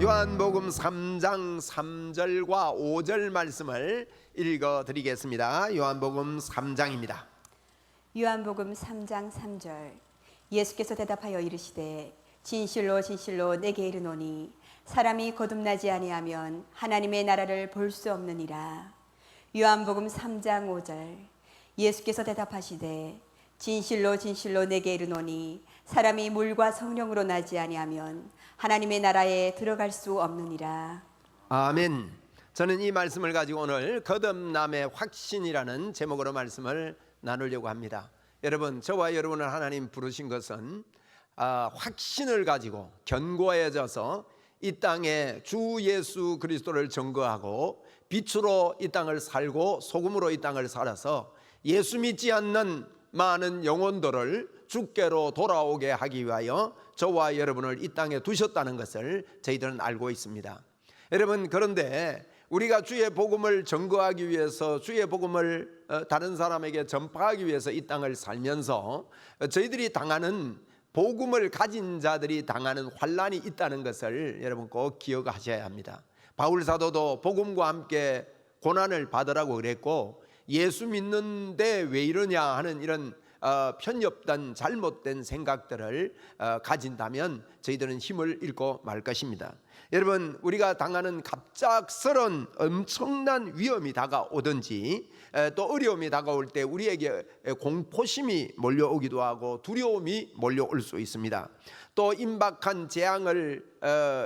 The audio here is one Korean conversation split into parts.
요한복음 3장 3절과 5절 말씀을 읽어드리겠습니다. 요한복음 3장입니다. 요한복음 3장 3절. 예수께서 대답하여 이르시되 진실로 진실로 내게 이르노니 사람이 거듭나지 아니하면 하나님의 나라를 볼 수 없느니라. 요한복음 3장 5절. 예수께서 대답하시되 진실로 진실로 내게 이르노니 사람이 물과 성령으로 나지 아니하면 하나님의 나라에 들어갈 수 없느니라. 아멘. 저는 이 말씀을 가지고 오늘 거듭남의 확신이라는 제목으로 말씀을 나누려고 합니다. 여러분, 저와 여러분을 하나님 부르신 것은 확신을 가지고 견고해져서 이 땅에 주 예수 그리스도를 증거하고 빛으로 이 땅을 살고 소금으로 이 땅을 살아서 예수 믿지 않는 많은 영혼들을 주께로 돌아오게 하기 위하여 저와 여러분을 이 땅에 두셨다는 것을 저희들은 알고 있습니다. 여러분, 그런데 우리가 주의 복음을 증거하기 위해서 주의 복음을 다른 사람에게 전파하기 위해서 이 땅을 살면서 저희들이 당하는 복음을 가진 자들이 당하는 환난이 있다는 것을 여러분 꼭 기억하셔야 합니다. 바울 사도도 복음과 함께 고난을 받으라고 그랬고, 예수 믿는데 왜 이러냐 하는 이런 편협된 잘못된 생각들을 가진다면 저희들은 힘을 잃고 말 것입니다. 여러분, 우리가 당하는 갑작스런 엄청난 위험이 다가오든지 또 어려움이 다가올 때 우리에게 공포심이 몰려오기도 하고 두려움이 몰려올 수 있습니다. 또 임박한 재앙을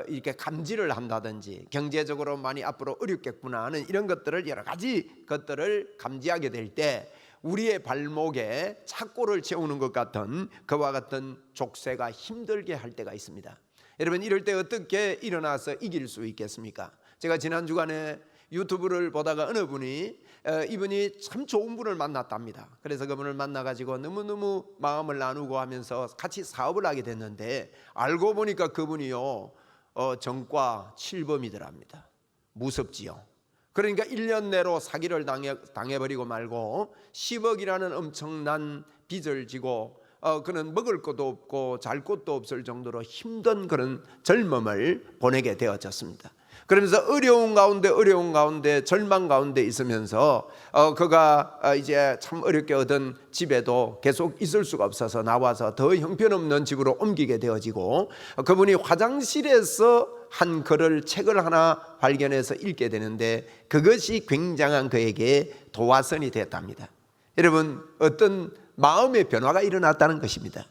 이렇게 감지를 한다든지 경제적으로 많이 앞으로 어렵겠구나 하는 이런 것들을 여러 가지 것들을 감지하게 될 때 우리의 발목에 착고를 채우는 것 같은 그와 같은 족쇄가 힘들게 할 때가 있습니다. 여러분, 이럴 때 어떻게 일어나서 이길 수 있겠습니까? 제가 지난 주간에 유튜브를 보다가 어느 분이 이분이 참 좋은 분을 만났답니다. 그래서 그분을 만나가지고 너무너무 마음을 나누고 하면서 같이 사업을 하게 됐는데 알고 보니까 그분이요 전과 7범이더랍니다. 무섭지요. 그러니까 1년 내로 사기를 당해버리고 말고 10억이라는 엄청난 빚을 지고 그는 먹을 것도 없고 잘 곳도 없을 정도로 힘든 그런 젊음을 보내게 되어졌습니다. 그러면서 어려운 가운데 절망 가운데 있으면서 그가 이제 참 어렵게 얻은 집에도 계속 있을 수가 없어서 나와서 더 형편없는 집으로 옮기게 되어지고, 그분이 화장실에서 한 글을 책을 하나 발견해서 읽게 되는데 그것이 굉장한 그에게 도화선이 됐답니다. 여러분, 어떤 마음의 변화가 일어났다는 것입니다.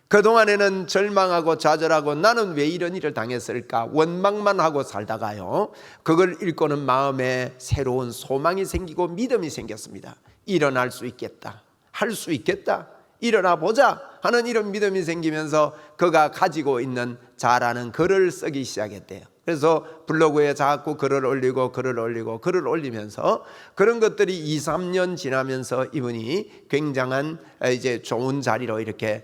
그동안에는 절망하고 좌절하고 나는 왜 이런 일을 당했을까 원망만 하고 살다가요, 그걸 읽고는 마음에 새로운 소망이 생기고 믿음이 생겼습니다. 일어날 수 있겠다, 할 수 있겠다, 일어나 보자 하는 이런 믿음이 생기면서 그가 가지고 있는 잘하는 글을 쓰기 시작했대요. 그래서 블로그에 자꾸 글을 올리면서 그런 것들이 2, 3년 지나면서 이분이 굉장한 이제 좋은 자리로 이렇게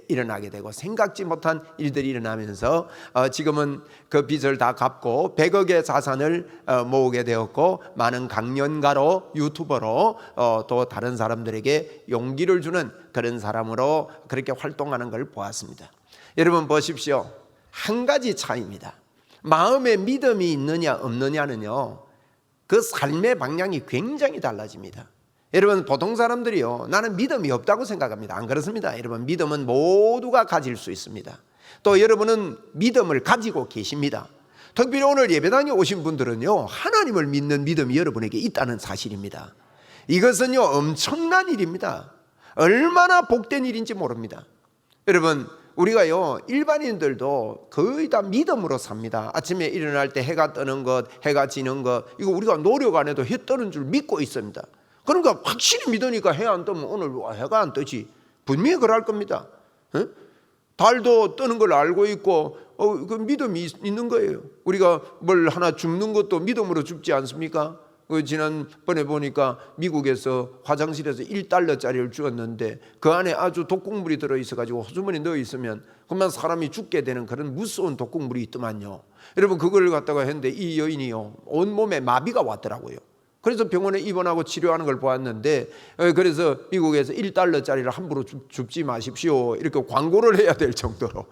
일어나게 되고 생각지 못한 일들이 일어나면서 지금은 그 빚을 다 갚고 100억의 자산을 모으게 되었고, 많은 강연가로 유튜버로 또 다른 사람들에게 용기를 주는 그런 사람으로 그렇게 활동하는 걸 보았습니다. 여러분 보십시오. 한 가지 차이입니다. 마음에 믿음이 있느냐 없느냐는요, 그 삶의 방향이 굉장히 달라집니다. 여러분, 보통 사람들이요, 나는 믿음이 없다고 생각합니다. 안 그렇습니다. 여러분, 믿음은 모두가 가질 수 있습니다. 또 여러분은 믿음을 가지고 계십니다. 특별히 오늘 예배당에 오신 분들은요, 하나님을 믿는 믿음이 여러분에게 있다는 사실입니다. 이것은요 엄청난 일입니다. 얼마나 복된 일인지 모릅니다. 여러분, 우리가요 일반인들도 거의 다 믿음으로 삽니다. 아침에 일어날 때 해가 뜨는 것, 해가 지는 것, 이거 우리가 노력 안 해도 해 뜨는 줄 믿고 있습니다. 그러니까 확실히 믿으니까 해 안 뜨면 오늘 해가 안 뜨지, 분명히 그럴 겁니다. 달도 뜨는 걸 알고 있고 그 믿음이 있는 거예요. 우리가 뭘 하나 줍는 것도 믿음으로 줍지 않습니까? 지난번에 보니까 미국에서 화장실에서 1달러짜리를 주었는데 그 안에 아주 독극물이 들어있어가지고 호주머니 넣어있으면 그만 사람이 죽게 되는 그런 무서운 독극물이 있더만요. 여러분, 그걸 갖다가 했는데 이 여인이요 온몸에 마비가 왔더라고요. 그래서 병원에 입원하고 치료하는 걸 보았는데, 그래서 미국에서 1달러짜리를 함부로 줍지 마십시오 이렇게 광고를 해야 될 정도로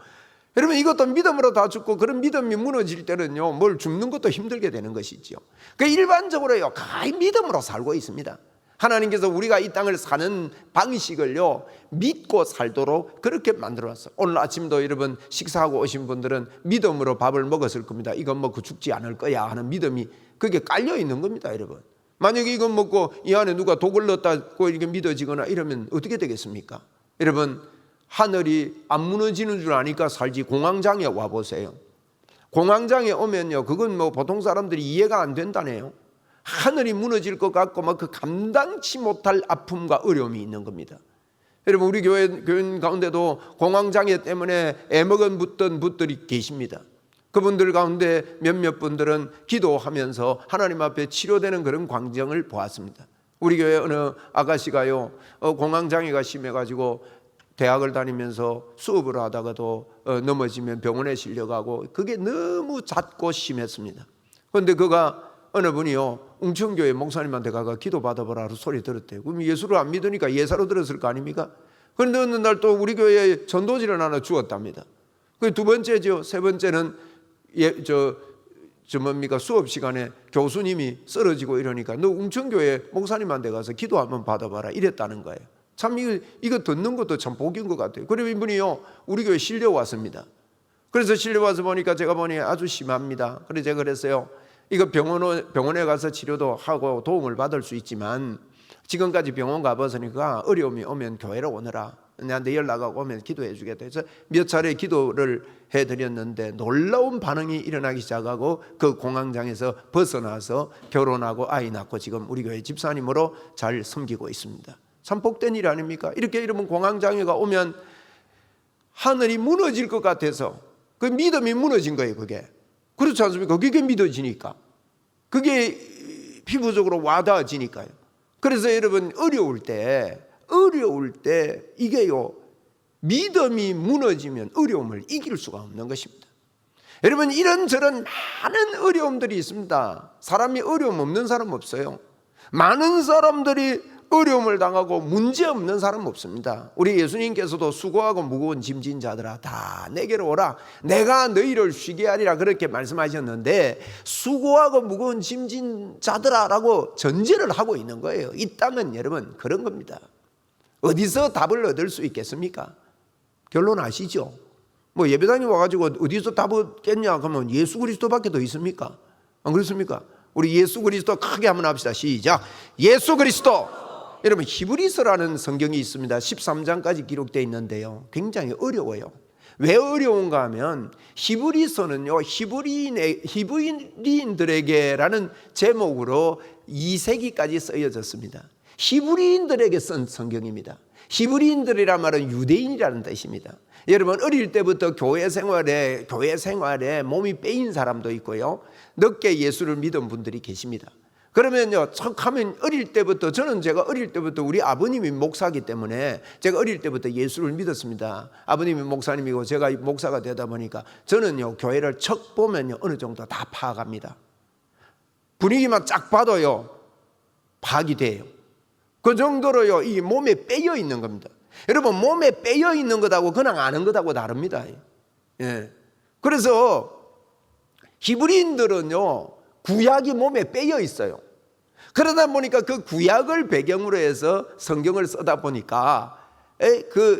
여러분, 이것도 믿음으로 다 죽고, 그런 믿음이 무너질 때는요, 뭘 죽는 것도 힘들게 되는 것이죠. 그 일반적으로요, 거의 믿음으로 살고 있습니다. 하나님께서 우리가 이 땅을 사는 방식을요, 믿고 살도록 그렇게 만들어놨어요. 오늘 아침도 여러분 식사하고 오신 분들은 믿음으로 밥을 먹었을 겁니다. 이건 먹고 죽지 않을 거야 하는 믿음이 그게 깔려 있는 겁니다, 여러분. 만약에 이건 먹고 이 안에 누가 독을 넣었다고 이렇게 믿어지거나 이러면 어떻게 되겠습니까? 여러분, 하늘이 안 무너지는 줄 아니까 살지. 공황장애 와보세요. 공황장애 오면요, 그건 뭐 보통 사람들이 이해가 안 된다네요. 하늘이 무너질 것 같고 막 그 감당치 못할 아픔과 어려움이 있는 겁니다. 여러분, 우리 교인 가운데도 공황장애 때문에 애먹은 붙던 분들이 계십니다. 그분들 가운데 몇몇 분들은 기도하면서 하나님 앞에 치료되는 그런 광경을 보았습니다. 우리 교회 어느 아가씨가요, 공황장애가 심해가지고 대학을 다니면서 수업을 하다가도 넘어지면 병원에 실려가고 그게 너무 잦고 심했습니다. 그런데 그가 어느 분이요, 웅천교회 목사님한테 가가 기도 받아보라 소리 들었대요. 그럼 예수를 안 믿으니까 예사로 들었을 거 아닙니까? 그런데 어느 날 또 우리 교회에 전도지를 하나 주었답니다. 그 두 번째죠. 세 번째는 뭡니까, 수업 시간에 교수님이 쓰러지고 이러니까 너 웅천교회 목사님한테 가서 기도 한번 받아봐라 이랬다는 거예요. 참 이거 듣는 것도 참 복인 것 같아요. 그리고 이분이요, 우리 교회 실려왔습니다. 그래서 실려와서 보니까 제가 보니 아주 심합니다. 그래서 제가 그랬어요. 이거 병원에 가서 치료도 하고 도움을 받을 수 있지만 지금까지 병원 가봤으니까 어려움이 오면 교회로 오너라. 나한테 연락하고 오면 기도해 주겠다 해서 몇 차례 기도를 해드렸는데 놀라운 반응이 일어나기 시작하고 그 공황장에서 벗어나서 결혼하고 아이 낳고 지금 우리 교회 집사님으로 잘 섬기고 있습니다. 참 복된 일 아닙니까? 이렇게 이러면 공황장애가 오면 하늘이 무너질 것 같아서 그 믿음이 무너진 거예요. 그게 그렇지 않습니까? 그게 믿어지니까, 그게 피부적으로 와닿아지니까요. 그래서 여러분, 어려울 때 이게요, 믿음이 무너지면 어려움을 이길 수가 없는 것입니다. 여러분, 이런저런 많은 어려움들이 있습니다. 사람이 어려움 없는 사람 없어요. 많은 사람들이 어려움을 당하고 문제 없는 사람 없습니다. 우리 예수님께서도 수고하고 무거운 짐진 자들아 다 내게로 오라, 내가 너희를 쉬게 하리라 그렇게 말씀하셨는데, 수고하고 무거운 짐진 자들아 라고 전제를 하고 있는 거예요. 이 땅은 여러분 그런 겁니다. 어디서 답을 얻을 수 있겠습니까? 결론 아시죠? 뭐 예배당에 와가지고 어디서 답을 얻겠냐 그러면 예수 그리스도밖에 더 있습니까? 안 그렇습니까? 우리 예수 그리스도 크게 한번 합시다. 시작. 예수 그리스도. 여러분, 히브리서라는 성경이 있습니다. 13장까지 기록되어 있는데요, 굉장히 어려워요. 왜 어려운가 하면 히브리서는요, 히브리인들에게라는 제목으로 2세기까지 쓰여졌습니다. 히브리인들에게 쓴 성경입니다. 히브리인들이란 말은 유대인이라는 뜻입니다. 여러분, 어릴 때부터 교회 생활에 몸이 빼인 사람도 있고요, 늦게 예수를 믿은 분들이 계십니다. 그러면요, 척하면 제가 어릴 때부터 우리 아버님이 목사이기 때문에 제가 어릴 때부터 예수를 믿었습니다. 아버님이 목사님이고 제가 목사가 되다 보니까 저는요, 교회를 척 보면요, 어느 정도 다 파악합니다. 분위기만 쫙 봐도요, 파악이 돼요. 그 정도로요, 이 몸에 빼여 있는 겁니다. 여러분, 몸에 빼여 있는 것하고 그냥 아는 것하고 다릅니다. 예. 그래서 히브리인들은요, 구약이 몸에 빼여 있어요. 그러다 보니까 그 구약을 배경으로 해서 성경을 쓰다 보니까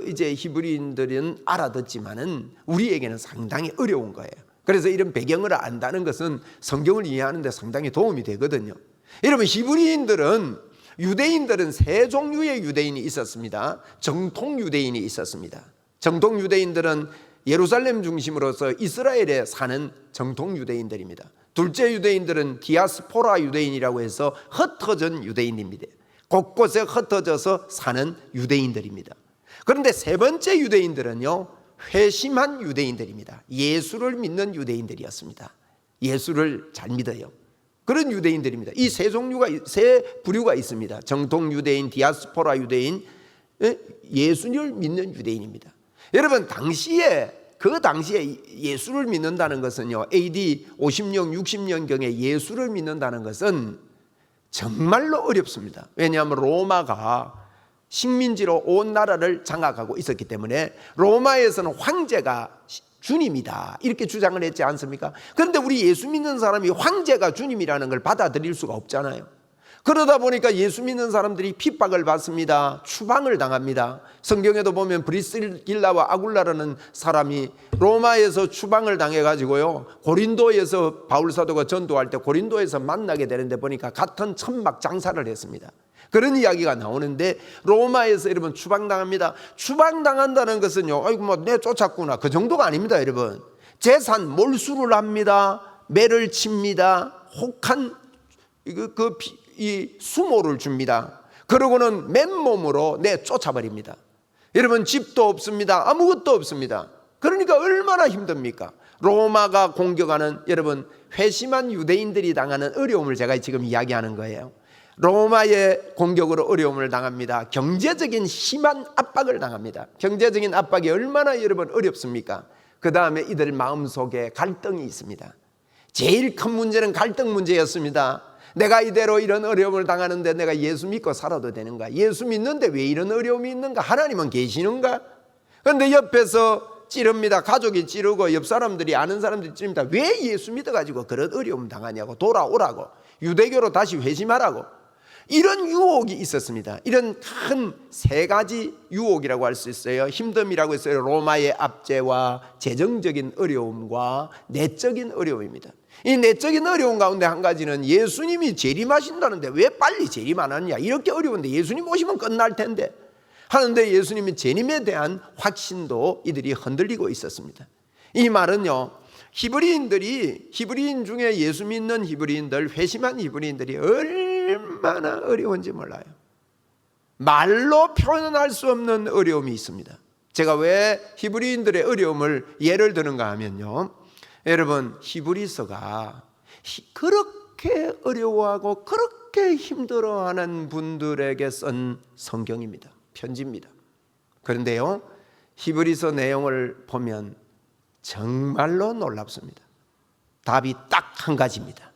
이제 히브리인들은 알아듣지만은 우리에게는 상당히 어려운 거예요. 그래서 이런 배경을 안다는 것은 성경을 이해하는 데 상당히 도움이 되거든요. 여러분, 유대인들은 세 종류의 유대인이 있었습니다. 정통 유대인이 있었습니다. 정통 유대인들은 예루살렘 중심으로서 이스라엘에 사는 정통 유대인들입니다. 둘째 유대인들은 디아스포라 유대인이라고 해서 흩어진 유대인입니다. 곳곳에 흩어져서 사는 유대인들입니다. 그런데 세 번째 유대인들은요, 회심한 유대인들입니다. 예수를 믿는 유대인들이었습니다. 예수를 잘 믿어요. 그런 유대인들입니다. 이 세 부류가 있습니다. 정통 유대인, 디아스포라 유대인, 예수를 믿는 유대인입니다. 여러분, 그 당시에 예수를 믿는다는 것은요, AD 50년, 60년경에 예수를 믿는다는 것은 정말로 어렵습니다. 왜냐하면 로마가 식민지로 온 나라를 장악하고 있었기 때문에 로마에서는 황제가 주님이다 이렇게 주장을 했지 않습니까? 그런데 우리 예수 믿는 사람이 황제가 주님이라는 걸 받아들일 수가 없잖아요. 그러다 보니까 예수 믿는 사람들이 핍박을 받습니다. 추방을 당합니다. 성경에도 보면 브리스길라와 아굴라라는 사람이 로마에서 추방을 당해가지고요, 고린도에서 바울 사도가 전도할 때 고린도에서 만나게 되는데 보니까 같은 천막 장사를 했습니다. 그런 이야기가 나오는데 로마에서 여러분 추방당합니다. 추방당한다는 것은요, 아이고 뭐 내 쫓았구나 그 정도가 아닙니다. 여러분, 재산 몰수를 합니다. 매를 칩니다. 혹한 이 수모를 줍니다. 그러고는 맨몸으로 쫓아버립니다. 여러분, 집도 없습니다. 아무것도 없습니다. 그러니까 얼마나 힘듭니까? 로마가 공격하는, 여러분, 회심한 유대인들이 당하는 어려움을 제가 지금 이야기하는 거예요. 로마의 공격으로 어려움을 당합니다. 경제적인 심한 압박을 당합니다. 경제적인 압박이 얼마나 여러분 어렵습니까? 그 다음에 이들 마음속에 갈등이 있습니다. 제일 큰 문제는 갈등 문제였습니다. 내가 이대로 이런 어려움을 당하는데 내가 예수 믿고 살아도 되는가? 예수 믿는데 왜 이런 어려움이 있는가? 하나님은 계시는가? 그런데 옆에서 찌릅니다. 가족이 찌르고 옆 사람들이, 아는 사람들이 찌릅니다. 왜 예수 믿어가지고 그런 어려움 당하냐고, 돌아오라고, 유대교로 다시 회심하라고. 이런 유혹이 있었습니다. 이런 큰 세 가지 유혹이라고 할 수 있어요. 힘듦이라고 했어요. 로마의 압제와 재정적인 어려움과 내적인 어려움입니다. 이 내적인 어려움 가운데 한 가지는 예수님이 재림하신다는데 왜 빨리 재림 안 하느냐, 이렇게 어려운데 예수님 오시면 끝날 텐데 하는데 예수님의 재림에 대한 확신도 이들이 흔들리고 있었습니다. 이 말은요, 히브리인 중에 예수 믿는 히브리인들, 회심한 히브리인들이 얼마나 어려운지 몰라요. 말로 표현할 수 없는 어려움이 있습니다. 제가 왜 히브리인들의 어려움을 예를 드는가 하면요, 여러분, 히브리서가 그렇게 어려워하고 그렇게 힘들어하는 분들에게 쓴 성경입니다. 편지입니다. 그런데요, 히브리서 내용을 보면 정말로 놀랍습니다. 답이 딱 한 가지입니다.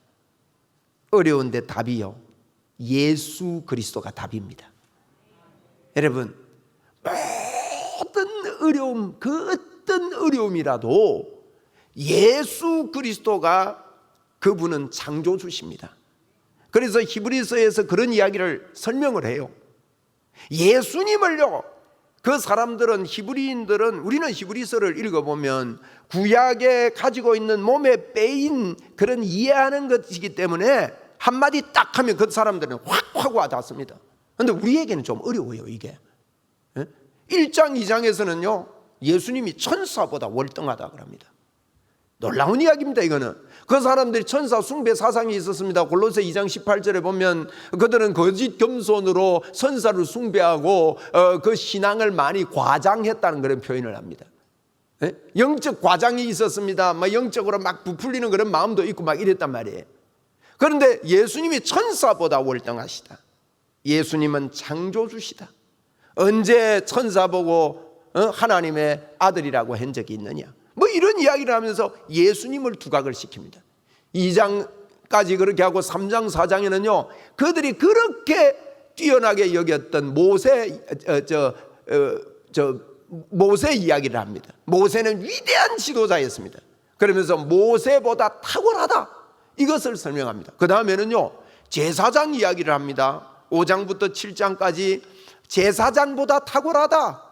어려운데 답이요, 예수 그리스도가 답입니다. 여러분, 모든 어려움, 그 어떤 어려움이라도 예수 그리스도가, 그분은 창조주십니다. 그래서 히브리서에서 그런 이야기를 설명을 해요. 예수님을요, 그 사람들은, 히브리인들은, 우리는 히브리서를 읽어보면 구약에 가지고 있는 몸에 빼인 그런 이해하는 것이기 때문에 한마디 딱 하면 그 사람들은 확 와닿습니다. 그런데 우리에게는 좀 어려워요, 이게. 1장 2장에서는요 예수님이 천사보다 월등하다 그럽니다. 놀라운 이야기입니다. 이거는 그 사람들이 천사 숭배 사상이 있었습니다. 골로새 2장 18절에 보면 그들은 거짓 겸손으로 천사를 숭배하고 그 신앙을 많이 과장했다는 그런 표현을 합니다. 영적 과장이 있었습니다. 막 영적으로 막 부풀리는 그런 마음도 있고 막 이랬단 말이에요. 그런데 예수님이 천사보다 월등하시다. 예수님은 창조주시다. 언제 천사 보고 하나님의 아들이라고 한 적이 있느냐, 뭐 이런 이야기를 하면서 예수님을 두각을 시킵니다. 2장까지 그렇게 하고 3장 4장에는요 그들이 그렇게 뛰어나게 여겼던 모세 이야기를 합니다. 모세는 위대한 지도자였습니다. 그러면서 모세보다 탁월하다, 이것을 설명합니다. 그 다음에는요 제사장 이야기를 합니다. 5장부터 7장까지 제사장보다 탁월하다,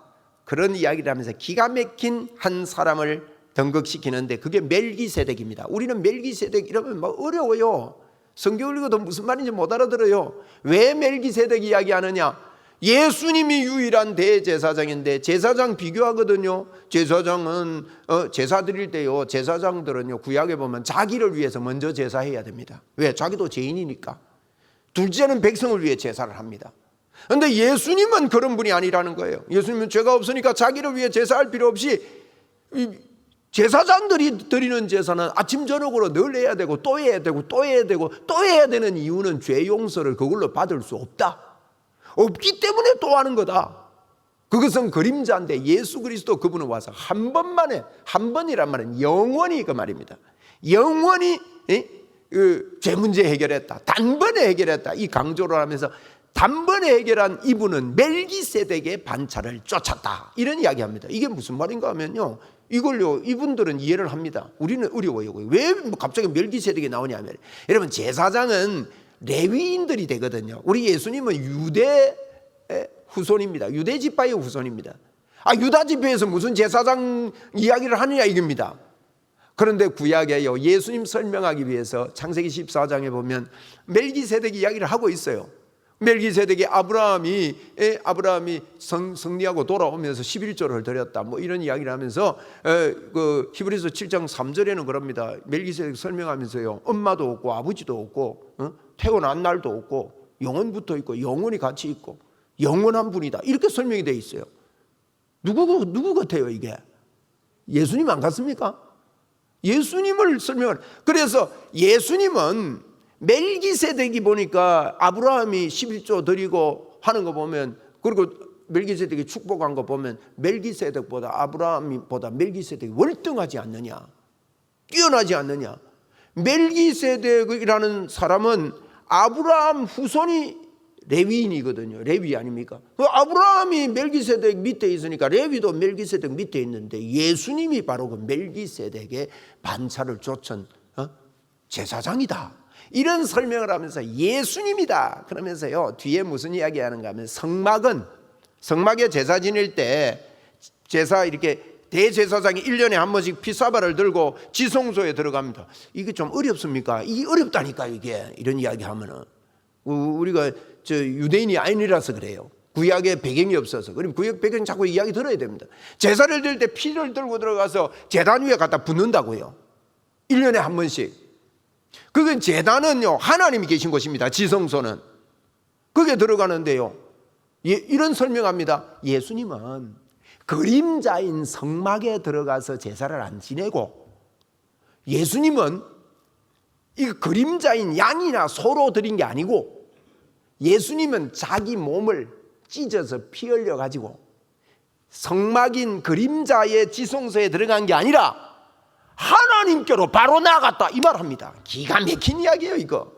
그런 이야기를 하면서 기가 막힌 한 사람을 등극시키는데 그게 멜기세덱입니다. 우리는 멜기세덱 이러면 막 어려워요. 성경 읽어도 무슨 말인지 못 알아들어요. 왜 멜기세덱 이야기하느냐, 예수님이 유일한 대제사장인데 제사장 비교하거든요. 제사장은 제사 드릴 때요, 제사장들은요 구약에 보면 자기를 위해서 먼저 제사해야 됩니다. 왜? 자기도 죄인이니까. 둘째는 백성을 위해 제사를 합니다. 그런데 예수님은 그런 분이 아니라는 거예요. 예수님은 죄가 없으니까 자기를 위해 제사할 필요 없이, 제사장들이 드리는 제사는 아침 저녁으로 늘 해야 되고 또 해야 되고 또 해야 되고 또 해야 되는 이유는 죄 용서를 그걸로 받을 수 없기 때문에 또 하는 거다. 그것은 그림자인데 예수 그리스도 그분은 와서 한 번만에, 한 번이란 말은 영원히 그 말입니다. 영원히 죄 문제 해결했다, 단번에 해결했다, 이 강조를 하면서 단번에 해결한 이분은 멜기세덱의 반차를 쫓았다, 이런 이야기합니다. 이게 무슨 말인가 하면요, 이걸요, 이분들은 이해를 합니다. 우리는 어려워요. 왜 갑자기 멜기세덱이 나오냐면, 여러분, 제사장은 레위인들이 되거든요. 우리 예수님은 유대 후손입니다. 유대 지파의 후손입니다. 유다 지파에서 무슨 제사장 이야기를 하느냐 이겁니다. 그런데 구약에요, 예수님 설명하기 위해서 창세기 14장에 보면 멜기세덱 이야기를 하고 있어요. 멜기세덱이 아브라함이 승리하고 돌아오면서 11조를 드렸다, 뭐 이런 이야기를 하면서 그 히브리서 7장 3절에는 그럽니다. 멜기세덱 설명하면서요, 엄마도 없고 아버지도 없고 태어난 날도 없고 영원부터 있고 영원히 같이 있고 영원한 분이다, 이렇게 설명이 되어 있어요. 누구 같아요 이게? 예수님 안 같습니까? 예수님을 설명을. 그래서 예수님은 멜기세덱이 보니까 아브라함이 11조 드리고 하는 거 보면, 그리고 멜기세덱이 축복한 거 보면 멜기세덱보다 아브라함보다 멜기세덱이 월등하지 않느냐, 뛰어나지 않느냐. 멜기세덱이라는 사람은 아브라함 후손이 레위인이거든요. 레위 아닙니까? 아브라함이 멜기세덱 밑에 있으니까 레위도 멜기세덱 밑에 있는데, 예수님이 바로 그 멜기세덱의 반차를 쫓은 제사장이다, 이런 설명을 하면서 예수님이다 그러면서요, 뒤에 무슨 이야기 하는가 하면, 성막에 제사 지낼 때 제사 이렇게 대제사장이 1년에 한 번씩 피사발을 들고 지성소에 들어갑니다. 이게 좀 어렵습니까? 이게 어렵다니까 이게. 이런 이야기 하면은 우리가 유대인이 아니라서 그래요. 구약에 배경이 없어서. 그럼 구약 배경 자꾸 이야기 들어야 됩니다. 제사를 드릴 때 피를 들고 들어가서 제단 위에 갖다 붓는다고요. 1년에 한 번씩. 그건 제단은요, 하나님이 계신 곳입니다. 지성소는. 그게 들어가는데요, 이런 설명합니다. 예수님은 그림자인 성막에 들어가서 제사를 안 지내고, 예수님은 이 그림자인 양이나 소로 드린 게 아니고, 예수님은 자기 몸을 찢어서 피 흘려 가지고 성막인 그림자의 지성소에 들어간 게 아니라 하나님께로 바로 나아갔다, 이 말합니다. 기가 막힌 이야기예요 이거.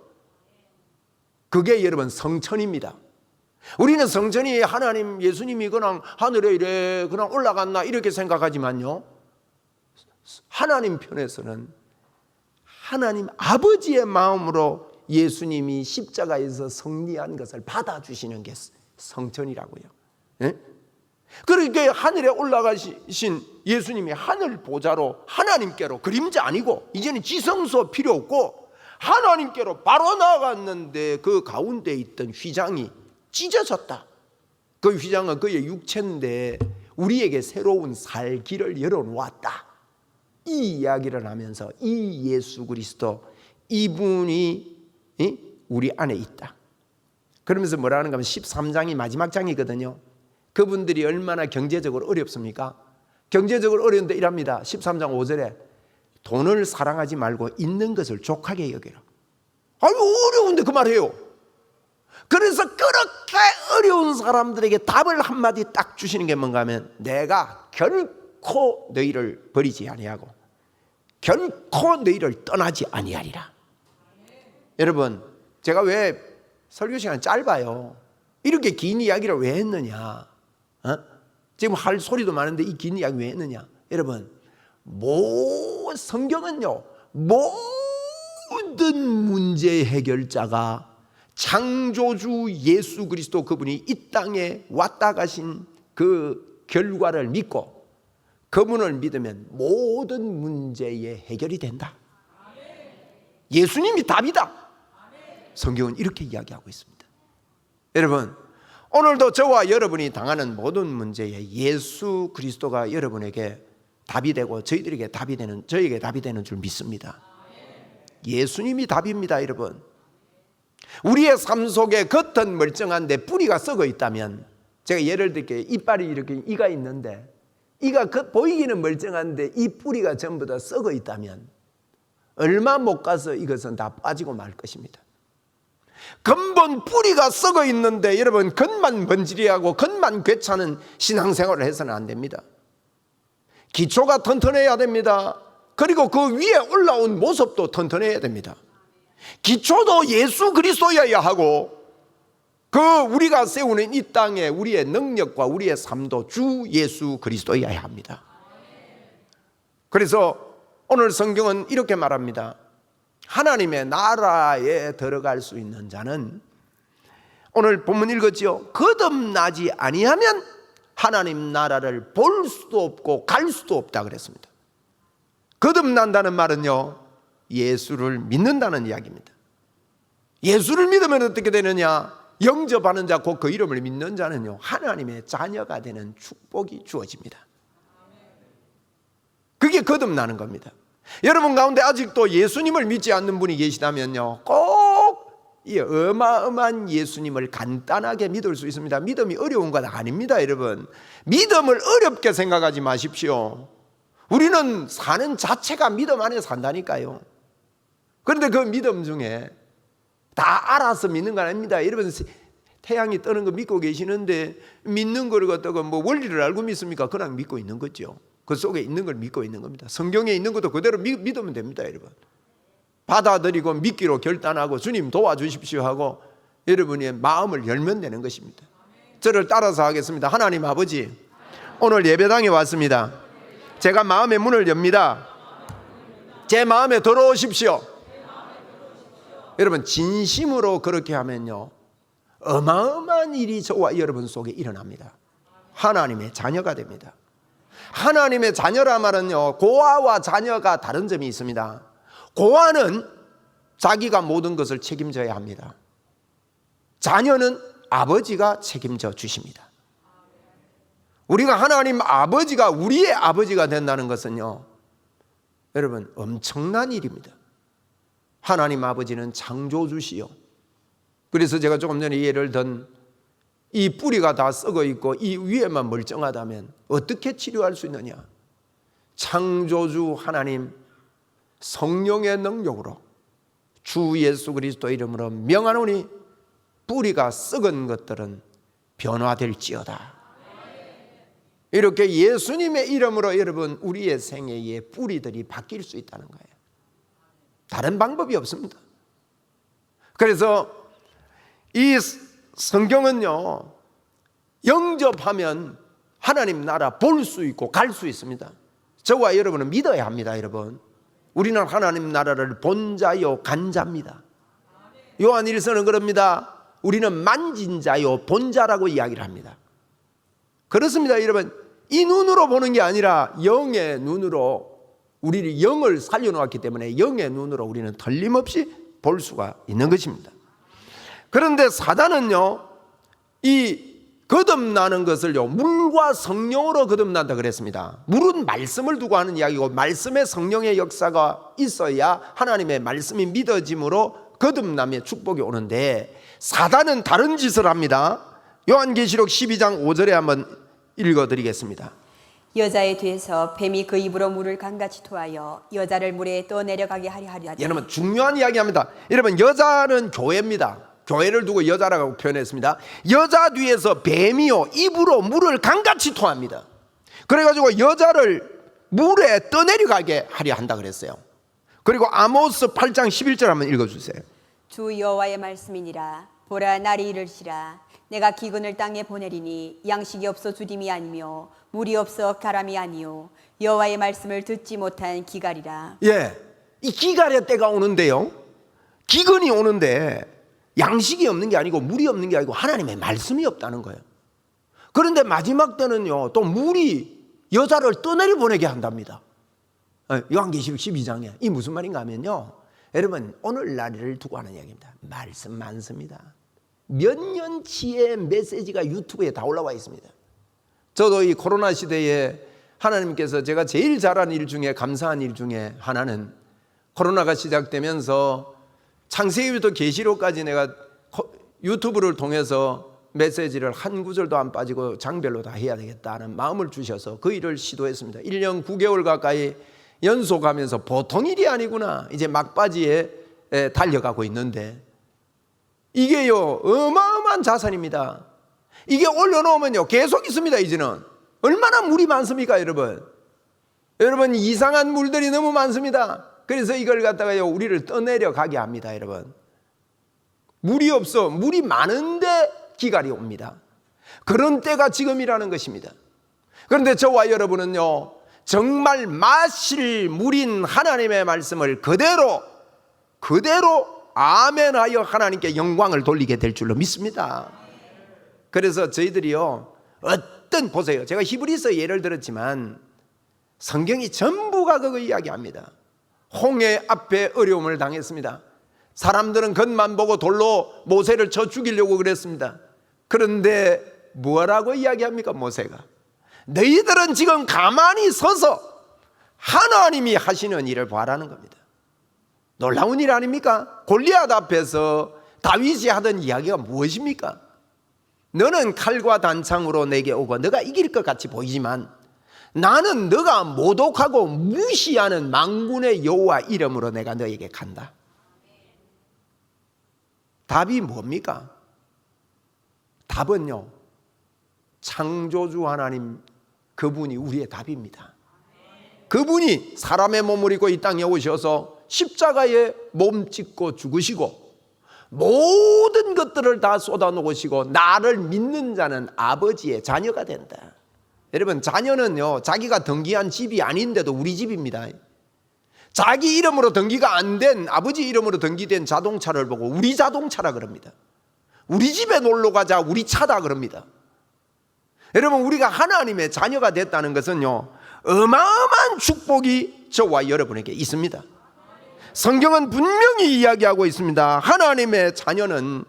그게 여러분 성천입니다. 우리는 성천이 하나님, 예수님이 그냥 하늘에 이래 그냥 올라갔나 이렇게 생각하지만요, 하나님 편에서는 하나님 아버지의 마음으로 예수님이 십자가에서 승리한 것을 받아주시는 게 성천이라고요. 예? 그러니까 하늘에 올라가신 예수님이 하늘 보좌로 하나님께로, 그림자 아니고 이제는 지성소 필요 없고 하나님께로 바로 나아갔는데, 그 가운데 있던 휘장이 찢어졌다. 그 휘장은 그의 육체인데 우리에게 새로운 살 길을 열어놓았다, 이 이야기를 하면서 이 예수 그리스도, 이분이 우리 안에 있다. 그러면서 뭐라는 가 하면 13장이 마지막 장이거든요. 그분들이 얼마나 경제적으로 어렵습니까? 경제적으로 어려운데 이랍니다. 13장 5절에 돈을 사랑하지 말고 있는 것을 족하게 여기라. 아유, 어려운데 그 말해요. 그래서 그렇게 어려운 사람들에게 답을 한마디 딱 주시는 게 뭔가 하면, 내가 결코 너희를 버리지 아니하고 결코 너희를 떠나지 아니하리라. 여러분, 제가 왜 설교 시간 짧아요? 이렇게 긴 이야기를 왜 했느냐? 지금 할 소리도 많은데 이 긴 이야기 왜 했느냐? 여러분, 성경은요, 모든 문제의 해결자가 창조주 예수 그리스도, 그분이 이 땅에 왔다 가신 그 결과를 믿고 그분을 믿으면 모든 문제의 해결이 된다. 예수님이 답이다. 성경은 이렇게 이야기하고 있습니다. 여러분, 오늘도 저와 여러분이 당하는 모든 문제에 예수 그리스도가 여러분에게 답이 되고 저희에게 답이 되는 줄 믿습니다. 예수님이 답입니다. 여러분, 우리의 삶 속에 겉은 멀쩡한데 뿌리가 썩어 있다면, 제가 예를 들게, 이빨이 이렇게 이가 있는데 이가 보이기는 멀쩡한데 이 뿌리가 전부 다 썩어 있다면 얼마 못 가서 이것은 다 빠지고 말 것입니다. 근본 뿌리가 썩어 있는데 여러분, 겉만 번지르하고 겉만 괜찮은 신앙생활을 해서는 안 됩니다. 기초가 튼튼해야 됩니다. 그리고 그 위에 올라온 모습도 튼튼해야 됩니다. 기초도 예수 그리스도여야 하고, 그 우리가 세우는 이 땅에 우리의 능력과 우리의 삶도 주 예수 그리스도여야 합니다. 그래서 오늘 성경은 이렇게 말합니다. 하나님의 나라에 들어갈 수 있는 자는, 오늘 본문 읽었지요? 거듭나지 아니하면 하나님 나라를 볼 수도 없고 갈 수도 없다 그랬습니다. 거듭난다는 말은요, 예수를 믿는다는 이야기입니다. 예수를 믿으면 어떻게 되느냐? 영접하는 자, 곧 그 이름을 믿는 자는요, 하나님의 자녀가 되는 축복이 주어집니다. 그게 거듭나는 겁니다. 여러분 가운데 아직도 예수님을 믿지 않는 분이 계시다면요, 꼭 이 어마어마한 예수님을 간단하게 믿을 수 있습니다. 믿음이 어려운 건 아닙니다. 여러분, 믿음을 어렵게 생각하지 마십시오. 우리는 사는 자체가 믿음 안에 산다니까요. 그런데 그 믿음 중에 다 알아서 믿는 건 아닙니다. 여러분, 태양이 뜨는 거 믿고 계시는데 믿는 걸 갖다가 뭐 원리를 알고 믿습니까? 그냥 믿고 있는 거죠. 그 속에 있는 걸 믿고 있는 겁니다. 성경에 있는 것도 그대로 믿으면 됩니다. 여러분, 받아들이고 믿기로 결단하고 주님 도와주십시오 하고 여러분의 마음을 열면 되는 것입니다. 저를 따라서 하겠습니다. 하나님 아버지, 오늘 예배당에 왔습니다. 제가 마음의 문을 엽니다. 제 마음에 들어오십시오. 여러분, 진심으로 그렇게 하면요, 어마어마한 일이 저와 여러분 속에 일어납니다. 하나님의 자녀가 됩니다. 하나님의 자녀라 말은요, 고아와 자녀가 다른 점이 있습니다. 고아는 자기가 모든 것을 책임져야 합니다. 자녀는 아버지가 책임져 주십니다. 우리가 하나님 아버지가 우리의 아버지가 된다는 것은요, 여러분, 엄청난 일입니다. 하나님 아버지는 창조주시요, 그래서 제가 조금 전에 예를 든 이 뿌리가 다 썩어 있고 이 위에만 멀쩡하다면 어떻게 치료할 수 있느냐? 창조주 하나님 성령의 능력으로 주 예수 그리스도 이름으로 명하노니 뿌리가 썩은 것들은 변화될지어다. 이렇게 예수님의 이름으로 여러분, 우리의 생애의 뿌리들이 바뀔 수 있다는 거예요. 다른 방법이 없습니다. 그래서 이 성경은요, 영접하면 하나님 나라 볼 수 있고 갈 수 있습니다. 저와 여러분은 믿어야 합니다. 여러분, 우리는 하나님 나라를 본 자요 간 자입니다. 요한 1서는 그럽니다. 우리는 만진 자요 본 자라고 이야기를 합니다. 그렇습니다. 여러분, 이 눈으로 보는 게 아니라 영의 눈으로, 우리를 영을 살려놓았기 때문에 영의 눈으로 우리는 틀림없이 볼 수가 있는 것입니다. 그런데 사단은요, 이 거듭나는 것을요, 물과 성령으로 거듭난다 그랬습니다. 물은 말씀을 두고 하는 이야기고, 말씀의 성령의 역사가 있어야 하나님의 말씀이 믿어짐으로 거듭남의 축복이 오는데, 사단은 다른 짓을 합니다. 요한계시록 12장 5절에 한번 읽어드리겠습니다. 여자의 뒤에서 뱀이 그 입으로 물을 강같이 토하여 여자를 물에 떠내려가게 하려 하리라. 여러분, 중요한 이야기합니다. 여러분, 여자는 교회입니다. 교회를 두고 여자라고 표현했습니다. 여자 뒤에서 뱀이요 입으로 물을 강같이 토합니다. 그래가지고 여자를 물에 떠내려가게 하려 한다 그랬어요. 그리고 아모스 8장 11절 한번 읽어주세요. 주 여호와의 말씀이니라. 보라, 날이 이르시라. 내가 기근을 땅에 보내리니 양식이 없어 주림이 아니며 물이 없어 가람이 아니요 여호와의 말씀을 듣지 못한 기갈이라. 예, 이 기갈의 때가 오는데요, 기근이 오는데 양식이 없는 게 아니고 물이 없는 게 아니고 하나님의 말씀이 없다는 거예요. 그런데 마지막 때는요, 또 물이 여자를 떠내려 보내게 한답니다. 요한계시록 12장에 이 무슨 말인가 하면요, 여러분, 오늘날을 두고 하는 이야기입니다. 말씀 많습니다. 몇 년치의 메시지가 유튜브에 다 올라와 있습니다. 저도 이 코로나 시대에 하나님께서 제가 제일 잘한 일 중에, 감사한 일 중에 하나는, 코로나가 시작되면서 창세기부터 계시록까지 내가 유튜브를 통해서 메시지를 한 구절도 안 빠지고 장별로 다 해야 되겠다는 마음을 주셔서 그 일을 시도했습니다. 1년 9개월 가까이 연속하면서 보통 일이 아니구나, 이제 막바지에 달려가고 있는데, 이게요 어마어마한 자산입니다. 이게 올려놓으면요 계속 있습니다. 이제는 얼마나 물이 많습니까 여러분. 여러분, 이상한 물들이 너무 많습니다. 그래서 이걸 갖다가요 우리를 떠내려 가게 합니다. 여러분, 물이 없어, 물이 많은데 기갈이 옵니다. 그런 때가 지금이라는 것입니다. 그런데 저와 여러분은요, 정말 마실 물인 하나님의 말씀을 그대로 아멘하여 하나님께 영광을 돌리게 될 줄로 믿습니다. 그래서 저희들이요, 보세요, 제가 히브리서 예를 들었지만 성경이 전부가 그거 이야기합니다. 홍해 앞에 어려움을 당했습니다. 사람들은 겉만 보고 돌로 모세를 쳐 죽이려고 그랬습니다. 그런데 뭐라고 이야기합니까? 모세가 너희들은 지금 가만히 서서 하나님이 하시는 일을 봐라는 겁니다. 놀라운 일 아닙니까? 골리앗 앞에서 다윗이 하던 이야기가 무엇입니까? 너는 칼과 단창으로 내게 오고 너가 이길 것 같이 보이지만 나는 너가 모독하고 무시하는 만군의 여호와 이름으로 내가 너에게 간다. 답이 뭡니까? 답은요, 창조주 하나님, 그분이 우리의 답입니다. 그분이 사람의 몸을 입고 이 땅에 오셔서 십자가에 몸 찢고 죽으시고 모든 것들을 다 쏟아놓으시고 나를 믿는 자는 아버지의 자녀가 된다. 여러분, 자녀는요, 자기가 등기한 집이 아닌데도 우리 집입니다. 자기 이름으로 등기가 안 된, 아버지 이름으로 등기된 자동차를 보고 우리 자동차라 그럽니다. 우리 집에 놀러 가자, 우리 차다 그럽니다. 여러분, 우리가 하나님의 자녀가 됐다는 것은요, 어마어마한 축복이 저와 여러분에게 있습니다. 성경은 분명히 이야기하고 있습니다. 하나님의 자녀는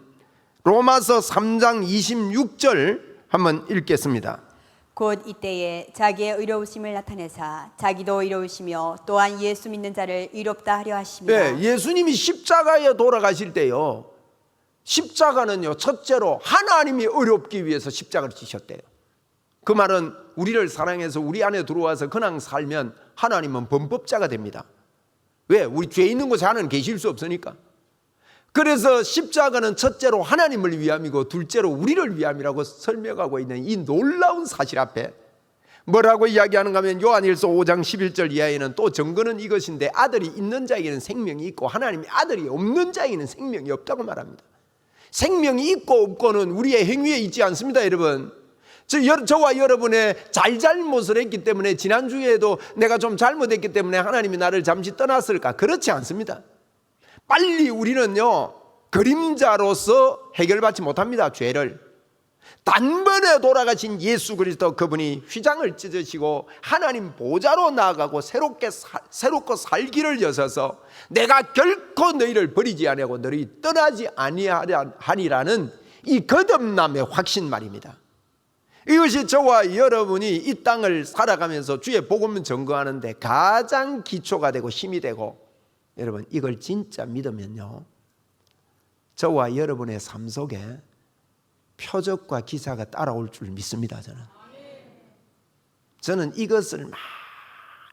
로마서 3장 26절 한번 읽겠습니다. 곧 이때에 자기의 의로우심을 나타내사 자기도 의로우시며 또한 예수 믿는 자를 의롭다 하려 하십니다. 네, 예수님이 십자가에 돌아가실 때요, 십자가는요, 첫째로 하나님이 의롭기 위해서 십자가를 지셨대요. 그 말은 우리를 사랑해서 우리 안에 들어와서 그냥 살면 하나님은 범법자가 됩니다. 왜? 우리 죄 있는 곳에 하나님 계실 수 없으니까. 그래서 십자가는 첫째로 하나님을 위함이고 둘째로 우리를 위함이라고 설명하고 있는 이 놀라운 사실 앞에 뭐라고 이야기하는가 하면 요한일서 5장 11절 이하에는 또 증거는 이것인데 아들이 있는 자에게는 생명이 있고 하나님이 아들이 없는 자에게는 생명이 없다고 말합니다. 생명이 있고 없고는 우리의 행위에 있지 않습니다. 여러분, 저와 여러분의 잘못을 했기 때문에 지난주에도 내가 좀 잘못했기 때문에 하나님이 나를 잠시 떠났을까? 그렇지 않습니다. 빨리 우리는요, 그림자로서 해결받지 못합니다. 죄를. 단번에 돌아가신 예수 그리스도, 그분이 휘장을 찢으시고 하나님 보좌로 나아가고 새롭고 살기를 여셔서 내가 결코 너희를 버리지 아니하고 너희 떠나지 아니하리라는 이 거듭남의 확신 말입니다. 이것이 저와 여러분이 이 땅을 살아가면서 주의 복음을 전거하는데 가장 기초가 되고 힘이 되고, 여러분, 이걸 진짜 믿으면요, 저와 여러분의 삶 속에 표적과 기사가 따라올 줄 믿습니다. 저는 이것을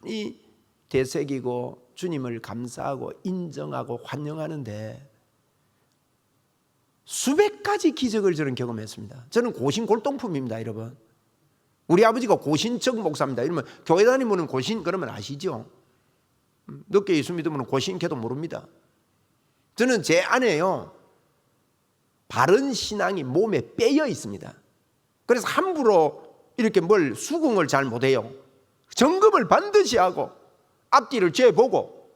많이 되새기고 주님을 감사하고 인정하고 환영하는데 수백 가지 기적을 저는 경험했습니다. 저는 고신 골동품입니다. 여러분, 우리 아버지가 고신척 목사입니다. 이러면 교회 다니면 고신 그러면 아시죠? 늦게 예수 믿으면 고신케도 모릅니다. 저는 제 안에요, 바른 신앙이 몸에 빼여 있습니다. 그래서 함부로 이렇게 뭘 수긍을 잘 못해요. 점검을 반드시 하고 앞뒤를 재보고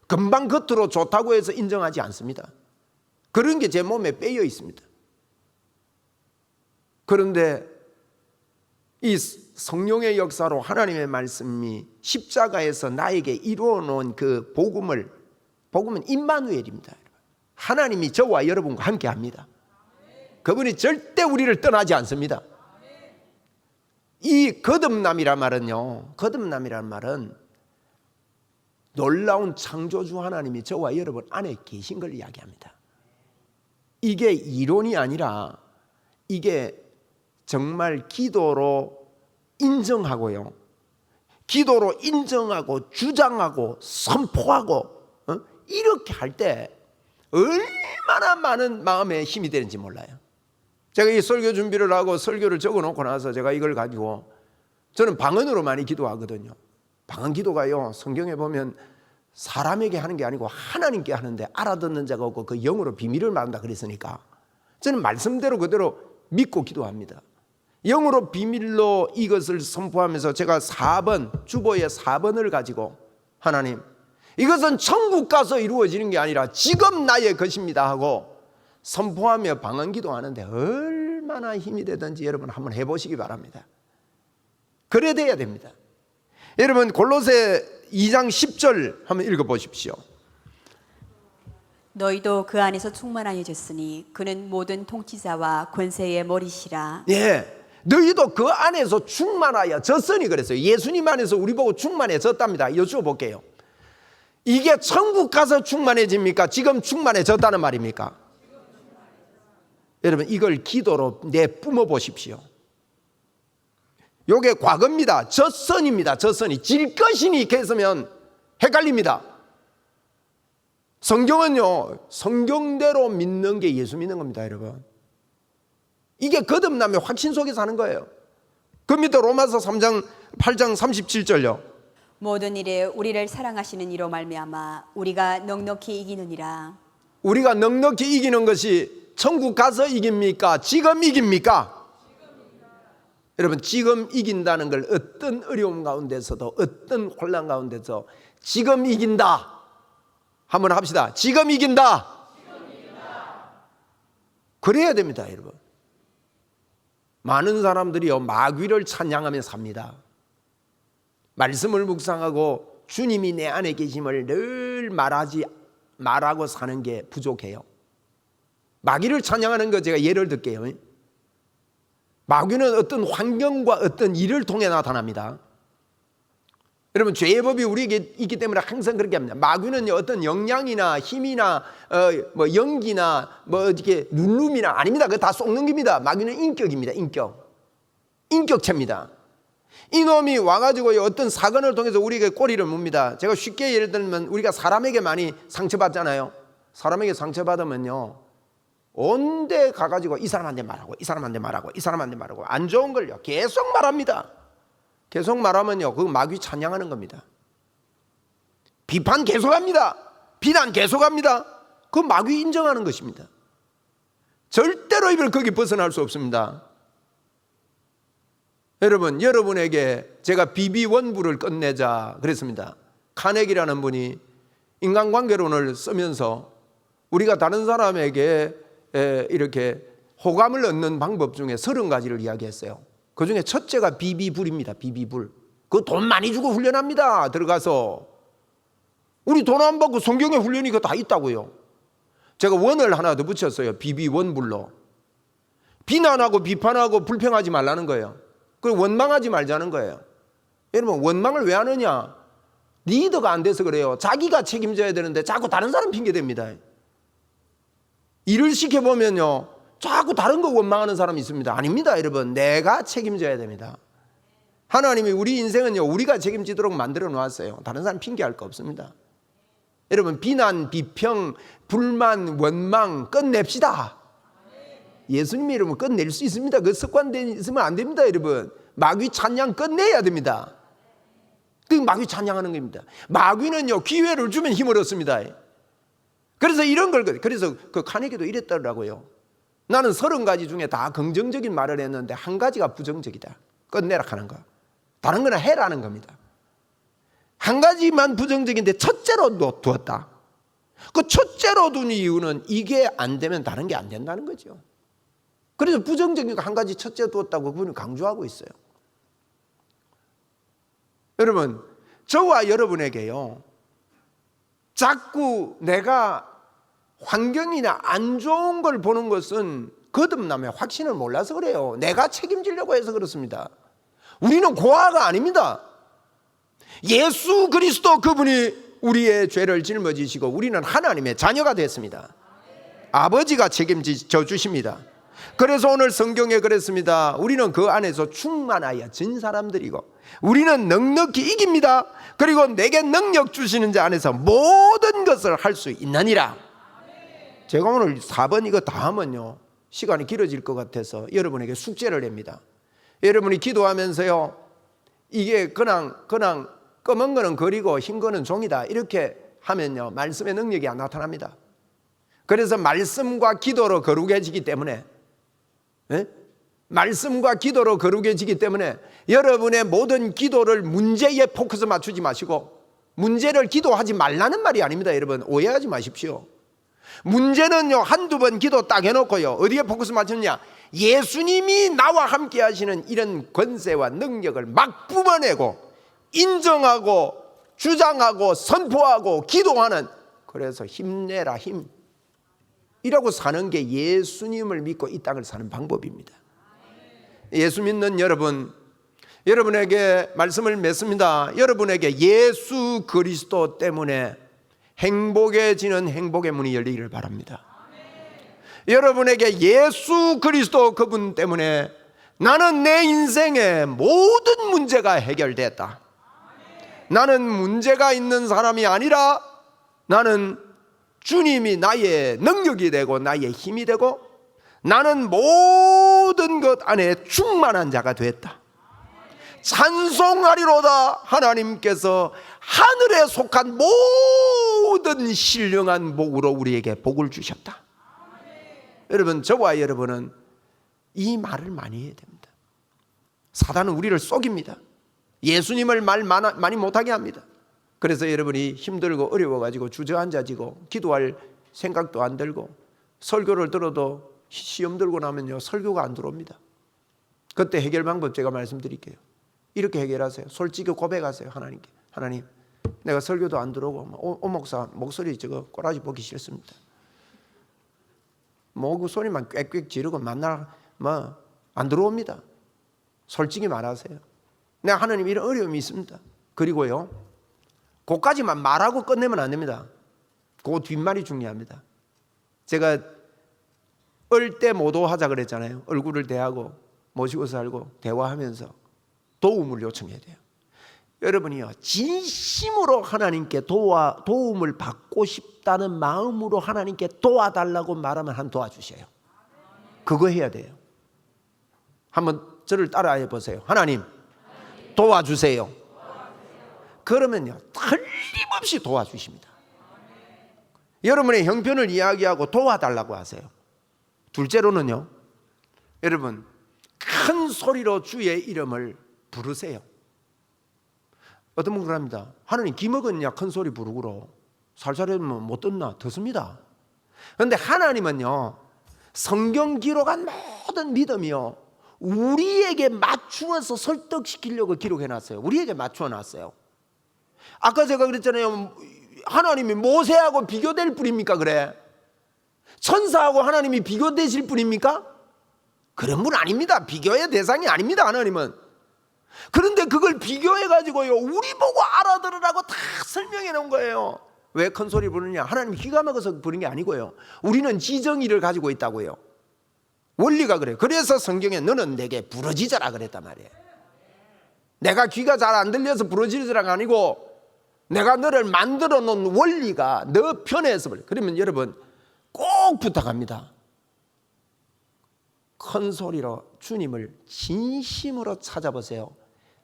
금방 겉으로 좋다고 해서 인정하지 않습니다. 그런 게 제 몸에 빼여 있습니다. 그런데 이 성령의 역사로 하나님의 말씀이 십자가에서 나에게 이루어 놓은 그 복음은 임마누엘입니다. 하나님이 저와 여러분과 함께 합니다. 그분이 절대 우리를 떠나지 않습니다. 이 거듭남이란 말은 놀라운 창조주 하나님이 저와 여러분 안에 계신 걸 이야기합니다. 이게 이론이 아니라 이게 정말 기도로 인정하고요, 기도로 인정하고 주장하고 선포하고 이렇게 할 때 얼마나 많은 마음의 힘이 되는지 몰라요. 제가 이 설교 준비를 하고 설교를 적어놓고 나서 제가 이걸 가지고, 저는 방언으로 많이 기도하거든요. 방언 기도가요, 성경에 보면 사람에게 하는 게 아니고 하나님께 하는데 알아듣는 자가 없고 그 영으로 비밀을 말한다 그랬으니까 저는 말씀대로 그대로 믿고 기도합니다. 영으로 비밀로 이것을 선포하면서 제가 4번, 주보의 4번을 가지고 하나님, 이것은 천국 가서 이루어지는 게 아니라 지금 나의 것입니다 하고 선포하며 방언기도 하는데 얼마나 힘이 되든지 여러분 한번 해보시기 바랍니다. 그래 돼야 됩니다. 여러분 골로새 2장 10절 한번 읽어보십시오. 너희도 그 안에서 충만하여졌으니 그는 모든 통치자와 권세의 머리시라. 예, 너희도 그 안에서 충만하여졌으니 그랬어요. 예수님 안에서 우리 보고 충만해졌답니다. 여쭈어볼게요. 이게 천국 가서 충만해집니까? 지금 충만해졌다는 말입니까? 여러분 이걸 기도로 내뿜어 보십시오. 요게 과거입니다. 젖선입니다. 젖선이 질 것이니 했으면 헷갈립니다. 성경은요, 성경대로 믿는 게 예수 믿는 겁니다, 여러분. 이게 거듭남의 확신 속에서 하는 거예요. 그 밑에 로마서 3장 8장 37절요. 모든 일에 우리를 사랑하시는 이로 말미암아 우리가 넉넉히 이기느니라. 우리가 넉넉히 이기는 것이 천국 가서 이깁니까? 지금 이깁니까? 여러분 지금 이긴다는 걸 어떤 어려움 가운데서도 어떤 혼란 가운데서 지금 이긴다 한번 합시다. 지금 이긴다. 그래야 됩니다, 여러분. 많은 사람들이요 마귀를 찬양하며 삽니다. 말씀을 묵상하고 주님이 내 안에 계심을 늘 말하고 사는 게 부족해요. 마귀를 찬양하는 거 제가 예를 들게요. 마귀는 어떤 환경과 어떤 일을 통해 나타납니다. 여러분 죄의 법이 우리에게 있기 때문에 항상 그렇게 합니다. 마귀는 어떤 영향이나 힘이나 뭐 연기나 뭐 이렇게 눈룸이나 아닙니다. 그거 다 속는 겁니다. 마귀는 인격입니다. 인격체입니다. 이놈이 와가지고 어떤 사건을 통해서 우리에게 꼬리를 묻니다. 제가 쉽게 예를 들면 우리가 사람에게 많이 상처받잖아요. 사람에게 상처받으면요 온데 가가지고 이 사람한테 말하고 이 사람한테 말하고 이 사람한테 말하고 안 좋은 걸요 계속 말합니다. 계속 말하면요 그거 마귀 찬양하는 겁니다. 비판 계속합니다. 비난 계속합니다. 그거 마귀 인정하는 것입니다. 절대로 입을 거기 벗어날 수 없습니다. 여러분 여러분에게 제가 비비원부를 끝내자 그랬습니다. 카네기라는 분이 인간관계론을 쓰면서 우리가 다른 사람에게 이렇게 호감을 얻는 방법 중에 30가지를 이야기했어요. 그 중에 첫째가 비비불입니다. 비비불. 그거 돈 많이 주고 훈련합니다. 들어가서 우리 돈 안 받고 성경에 훈련이 그거 다 있다고요. 제가 원을 하나 더 붙였어요. 비비원불로. 비난하고 비판하고 불평하지 말라는 거예요. 그리고 원망하지 말자는 거예요. 여러분 원망을 왜 하느냐? 리더가 안 돼서 그래요. 자기가 책임져야 되는데 자꾸 다른 사람 핑계댑니다. 일을 시켜보면요 자꾸 다른 거 원망하는 사람이 있습니다. 아닙니다, 여러분. 내가 책임져야 됩니다. 하나님이 우리 인생은요 우리가 책임지도록 만들어 놓았어요. 다른 사람 핑계할 거 없습니다. 여러분 비난, 비평, 불만, 원망 끝냅시다. 예수님의 이름은 끝낼 수 있습니다. 그 습관된 있으면 안 됩니다, 여러분. 마귀 찬양 끝내야 됩니다. 그 마귀 찬양하는 겁니다. 마귀는요 기회를 주면 힘을 얻습니다. 그래서 이런 걸 그래서 그 카네기도 이랬더라고요. 나는 30가지 중에 다 긍정적인 말을 했는데 한 가지가 부정적이다. 끝내라 하는 거. 다른 거는 해라는 겁니다. 한 가지만 부정적인데 첫째로 두었다. 그 첫째로 둔 이유는 이게 안 되면 다른 게 안 된다는 거죠. 그래서 부정적인 거 한 가지 첫째 두었다고 그분이 강조하고 있어요. 여러분 저와 여러분에게요 자꾸 내가 환경이나 안 좋은 걸 보는 것은 거듭남의 확신을 몰라서 그래요. 내가 책임지려고 해서 그렇습니다. 우리는 고아가 아닙니다. 예수 그리스도 그분이 우리의 죄를 짊어지시고 우리는 하나님의 자녀가 됐습니다. 아버지가 책임져 주십니다. 그래서 오늘 성경에 그랬습니다. 우리는 그 안에서 충만하여 진 사람들이고 우리는 넉넉히 이깁니다. 그리고 내게 능력 주시는 자 안에서 모든 것을 할 수 있느니라. 제가 오늘 4번 이거 다 하면요 시간이 길어질 것 같아서 여러분에게 숙제를 냅니다. 여러분이 기도하면서요 이게 그냥 검은 거는 거리고 흰 거는 종이다 이렇게 하면요 말씀의 능력이 안 나타납니다. 그래서 말씀과 기도로 거룩해지기 때문에 말씀과 기도로 거룩해지기 때문에 여러분의 모든 기도를 문제에 포커스 맞추지 마시고, 문제를 기도하지 말라는 말이 아닙니다. 여러분 오해하지 마십시오. 문제는요, 한두 번 기도 딱 해놓고요, 어디에 포커스 맞췄냐? 예수님이 나와 함께 하시는 이런 권세와 능력을 막 뿜어내고 인정하고 주장하고 선포하고 기도하는, 그래서 힘내라 힘 이라고 사는 게 예수님을 믿고 이 땅을 사는 방법입니다. 예수 믿는 여러분, 여러분에게 말씀을 맺습니다. 여러분에게 예수 그리스도 때문에 행복해지는 행복의 문이 열리기를 바랍니다. 여러분에게 예수 그리스도 그분 때문에 나는 내 인생의 모든 문제가 해결됐다. 나는 문제가 있는 사람이 아니라 나는 주님이 나의 능력이 되고 나의 힘이 되고 나는 모든 것 안에 충만한 자가 됐다. 찬송하리로다. 하나님께서 하늘에 속한 모든 신령한 복으로 우리에게 복을 주셨다. 여러분, 저와 여러분은 이 말을 많이 해야 됩니다. 사단은 우리를 속입니다. 예수님을 말 많이 못하게 합니다. 그래서 여러분이 힘들고 어려워가지고 주저앉아지고 기도할 생각도 안 들고 설교를 들어도 시험 들고 나면요, 설교가 안 들어옵니다. 그때 해결 방법 제가 말씀드릴게요. 이렇게 해결하세요. 솔직히 고백하세요. 하나님께. 하나님, 내가 설교도 안 들어오고 오 목사 목소리 저거 꼬라지 보기 싫습니다. 그 소리만 꽥꽥 지르고 만날 안 들어옵니다. 솔직히 말하세요. 내가 하나님 이런 어려움이 있습니다. 그리고요, 그까지만 말하고 끝내면 안 됩니다. 그 뒷말이 중요합니다. 제가 얼때 모도하자 그랬잖아요. 얼굴을 대하고 모시고 살고 대화하면서 도움을 요청해야 돼요. 여러분이요, 진심으로 하나님께 도움을 받고 싶다는 마음으로 하나님께 도와달라고 말하면 한 도와주셔요. 그거 해야 돼요. 한번 저를 따라해 보세요. 하나님, 도와주세요. 그러면요, 틀림없이 도와주십니다. 여러분의 형편을 이야기하고 도와달라고 하세요. 둘째로는요, 여러분 큰 소리로 주의 이름을 부르세요. 어떤 분은 그럽니다. 하나님 기먹었냐 큰 소리 부르고로 살살하면 못 듣나? 듣습니다. 그런데 하나님은요, 성경 기록한 모든 믿음이요, 우리에게 맞추어서 설득시키려고 기록해놨어요. 우리에게 맞추어놨어요. 아까 제가 그랬잖아요. 하나님이 모세하고 비교될 뿐입니까? 그래, 천사하고 하나님이 비교되실 뿐입니까? 그런 분 아닙니다. 비교의 대상이 아닙니다, 하나님은. 그런데 그걸 비교해가지고요, 우리 보고 알아들으라고 다 설명해 놓은 거예요. 왜 큰 소리 부르냐? 하나님 기가 막혀서 부르는 게 아니고요, 우리는 지정의를 가지고 있다고요. 원리가 그래요. 그래서 성경에 너는 내게 부르짖어라 그랬단 말이에요. 내가 귀가 잘 안 들려서 부르짖으라가 아니고 내가 너를 만들어 놓은 원리가 너 편에서 그래. 그러면 여러분 꼭 부탁합니다. 큰 소리로 주님을 진심으로 찾아보세요.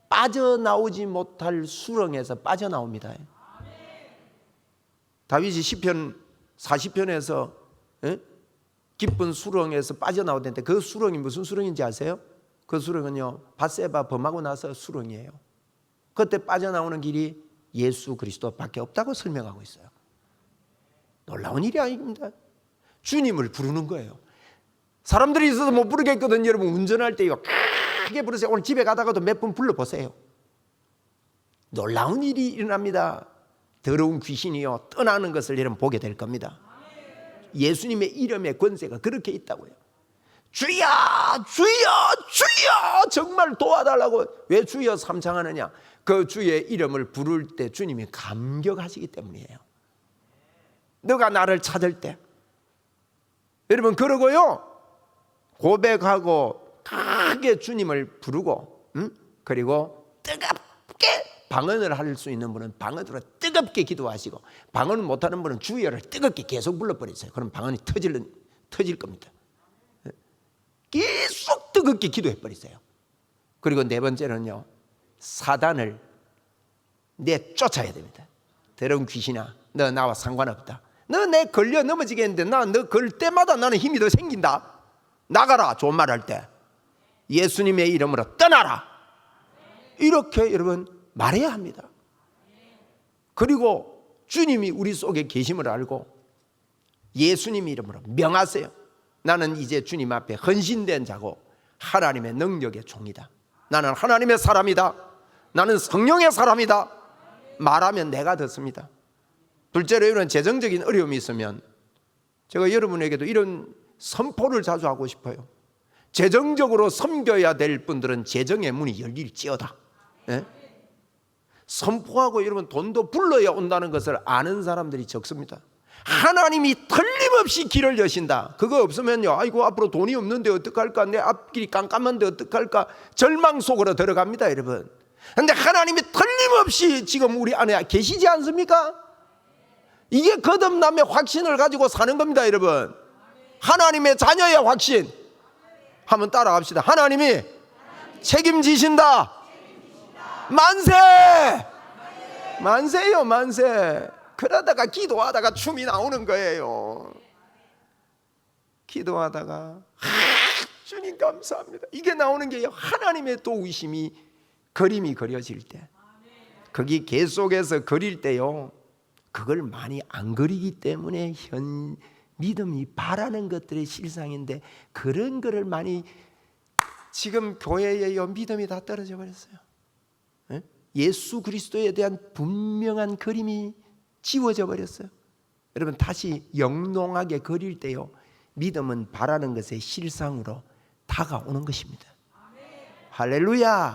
빠져나오지 못할 수렁에서 빠져나옵니다. 다윗이 시편 40편에서 깊은 수렁에서 빠져나오던데 그 수렁이 무슨 수렁인지 아세요? 그 수렁은요, 밧세바 범하고 나서 수렁이에요. 그때 빠져나오는 길이 예수 그리스도밖에 없다고 설명하고 있어요. 놀라운 일이 아닙니다. 주님을 부르는 거예요. 사람들이 있어서 못 부르겠거든요. 여러분 운전할 때요, 크게 부르세요. 오늘 집에 가다가도 몇 번 불러보세요. 놀라운 일이 일어납니다. 더러운 귀신이요 떠나는 것을 여러분 보게 될 겁니다. 예수님의 이름의 권세가 그렇게 있다고요. 주여 주여 주여 정말 도와달라고. 왜 주여 삼창하느냐? 그 주의 이름을 부를 때 주님이 감격하시기 때문이에요. 너가 나를 찾을 때. 여러분 그러고요, 고백하고 크게 주님을 부르고 그리고 뜨겁게 방언을 할 수 있는 분은 방언으로 뜨겁게 기도하시고, 방언을 못하는 분은 주여를 뜨겁게 계속 불러버리세요. 그럼 방언이 터질 겁니다. 계속 뜨겁게 기도해버리세요. 그리고 네 번째는요, 사단을 내쫓아야 됩니다. 더러운 귀신아, 너 나와 상관없다. 너 내 걸려 넘어지겠는데 너 걸 때마다 나는 힘이 더 생긴다. 나가라. 좋은 말 할 때 예수님의 이름으로 떠나라. 이렇게 여러분 말해야 합니다. 그리고 주님이 우리 속에 계심을 알고 예수님 이름으로 명하세요. 나는 이제 주님 앞에 헌신된 자고 하나님의 능력의 종이다. 나는 하나님의 사람이다. 나는 성령의 사람이다. 말하면 내가 듣습니다. 둘째로 이런 재정적인 어려움이 있으면 제가 여러분에게도 이런 선포를 자주 하고 싶어요. 재정적으로 섬겨야 될 분들은 재정의 문이 열릴지어다. 예? 선포하고 여러분 돈도 불러야 온다는 것을 아는 사람들이 적습니다. 하나님이 틀림없이 길을 여신다. 그거 없으면요, 아이고 앞으로 돈이 없는데 어떡할까, 내 앞길이 깜깜한데 어떡할까, 절망 속으로 들어갑니다 여러분. 그런데 하나님이 틀림없이 지금 우리 안에 계시지 않습니까? 이게 거듭남의 확신을 가지고 사는 겁니다 여러분. 하나님의 자녀의 확신. 한번 따라갑시다. 하나님이 책임지신다. 만세! 만세요 만세. 그러다가 기도하다가 춤이 나오는 거예요. 기도하다가 주님 감사합니다. 이게 나오는 게 하나님의 도우심이 그림이 그려질 때, 거기 계속해서 그릴 때요, 그걸 많이 안 그리기 때문에 믿음이 바라는 것들의 실상인데, 그런 거를 많이 지금 교회에요 믿음이 다 떨어져 버렸어요. 예수 그리스도에 대한 분명한 그림이 지워져 버렸어요. 여러분 다시 영롱하게 그릴 때요, 믿음은 바라는 것의 실상으로 다가오는 것입니다. 할렐루야.